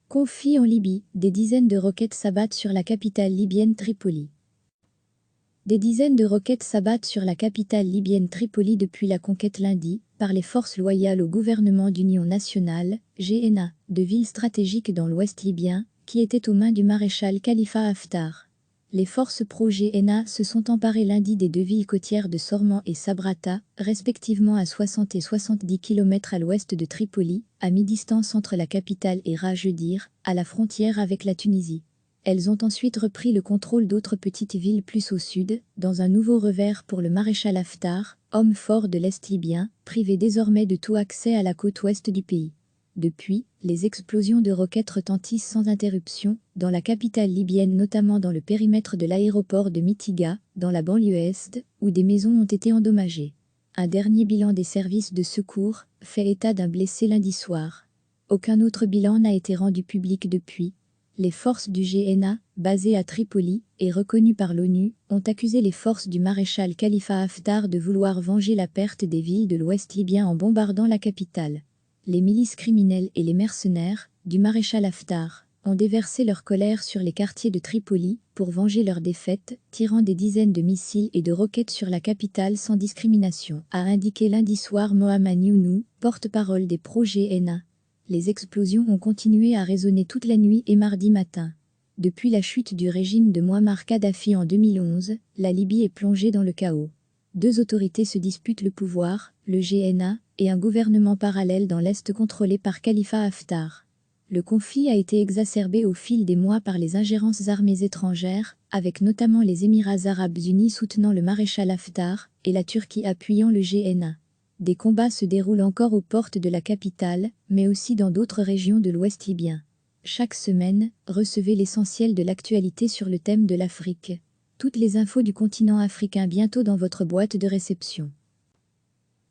Conflit en Libye, des dizaines de roquettes s'abattent sur la capitale libyenne Tripoli. Des dizaines de roquettes s'abattent sur la capitale libyenne Tripoli depuis la conquête lundi, par les forces loyales au gouvernement d'union nationale, GNA, de villes stratégiques dans l'ouest libyen, qui étaient aux mains du maréchal Khalifa Haftar. Les forces pro-GNA se sont emparées lundi des deux villes côtières de Sorman et Sabrata, respectivement à 60 et 70 km à l'ouest de Tripoli, à mi-distance entre la capitale et Rajedir, à la frontière avec la Tunisie. Elles ont ensuite repris le contrôle d'autres petites villes plus au sud, dans un nouveau revers pour le maréchal Haftar, homme fort de l'Est libyen, privé désormais de tout accès à la côte ouest du pays. Depuis, les explosions de roquettes retentissent sans interruption, dans la capitale libyenne, notamment dans le périmètre de l'aéroport de Mitiga, dans la banlieue est, où des maisons ont été endommagées. Un dernier bilan des services de secours fait état d'un blessé lundi soir. Aucun autre bilan n'a été rendu public depuis. Les forces du GNA, basées à Tripoli et reconnues par l'ONU, ont accusé les forces du maréchal Khalifa Haftar de vouloir venger la perte des villes de l'ouest libyen en bombardant la capitale. Les milices criminelles et les mercenaires, du maréchal Haftar, ont déversé leur colère sur les quartiers de Tripoli pour venger leur défaite, tirant des dizaines de missiles et de roquettes sur la capitale sans discrimination, a indiqué lundi soir Mohamed Younou, porte-parole des pro-GNA. Les explosions ont continué à résonner toute la nuit et mardi matin. Depuis la chute du régime de Mouammar Kadhafi en 2011, la Libye est plongée dans le chaos. Deux autorités se disputent le pouvoir, le GNA, et un gouvernement parallèle dans l'Est contrôlé par Khalifa Haftar. Le conflit a été exacerbé au fil des mois par les ingérences armées étrangères, avec notamment les Émirats arabes unis soutenant le maréchal Haftar et la Turquie appuyant le GNA. Des combats se déroulent encore aux portes de la capitale, mais aussi dans d'autres régions de l'Ouest libyen. Chaque semaine, recevez l'essentiel de l'actualité sur le thème de l'Afrique. Toutes les infos du continent africain bientôt dans votre boîte de réception.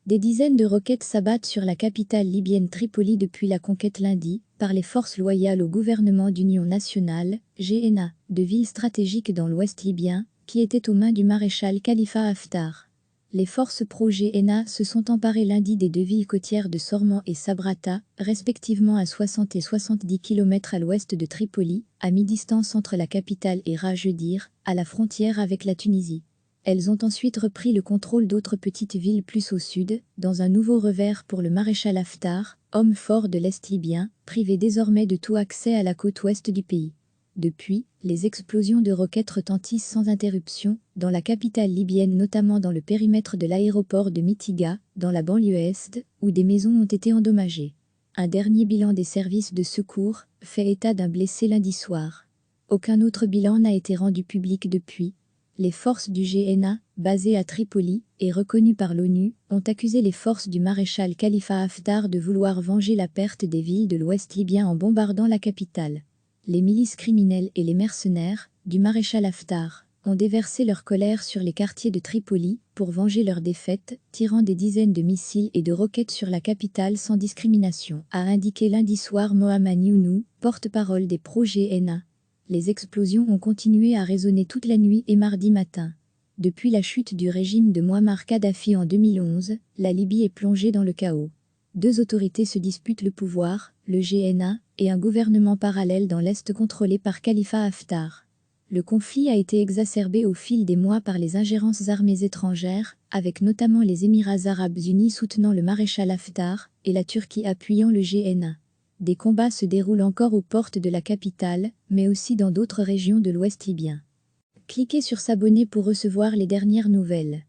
Des dizaines de roquettes s'abattent sur la capitale libyenne Tripoli depuis la conquête lundi, par les forces loyales au gouvernement d'union nationale, GNA, de villes stratégiques dans l'ouest libyen, qui étaient aux mains du maréchal Khalifa Haftar. Les forces pro-GNA se sont emparées lundi des deux villes côtières de Sorman et Sabrata, respectivement à 60 et 70 km à l'ouest de Tripoli, à mi-distance entre la capitale et Rajedir, à la frontière avec la Tunisie. Elles ont ensuite repris le contrôle d'autres petites villes plus au sud, dans un nouveau revers pour le maréchal Haftar, homme fort de l'Est libyen, privé désormais de tout accès à la côte ouest du pays. Depuis, les explosions de roquettes retentissent sans interruption, dans la capitale libyenne, notamment dans le périmètre de l'aéroport de Mitiga, dans la banlieue est, où des maisons ont été endommagées. Un dernier bilan des services de secours fait état d'un blessé lundi soir. Aucun autre bilan n'a été rendu public depuis. Les forces du GNA, basées à Tripoli et reconnues par l'ONU, ont accusé les forces du maréchal Khalifa Haftar de vouloir venger la perte des villes de l'ouest libyen en bombardant la capitale. Les milices criminelles et les mercenaires, du maréchal Haftar, ont déversé leur colère sur les quartiers de Tripoli pour venger leur défaite, tirant des dizaines de missiles et de roquettes sur la capitale sans discrimination, a indiqué lundi soir Mohamed Younou, porte-parole des pro-GNA. Les explosions ont continué à résonner toute la nuit et mardi matin. Depuis la chute du régime de Mouammar Kadhafi en 2011, la Libye est plongée dans le chaos. Deux autorités se disputent le pouvoir, le GNA, et un gouvernement parallèle dans l'Est contrôlé par Khalifa Haftar. Le conflit a été exacerbé au fil des mois par les ingérences armées étrangères, avec notamment les Émirats arabes unis soutenant le maréchal Haftar et la Turquie appuyant le GNA. Des combats se déroulent encore aux portes de la capitale, mais aussi dans d'autres régions de l'Ouest libyen. Cliquez sur s'abonner pour recevoir les dernières nouvelles.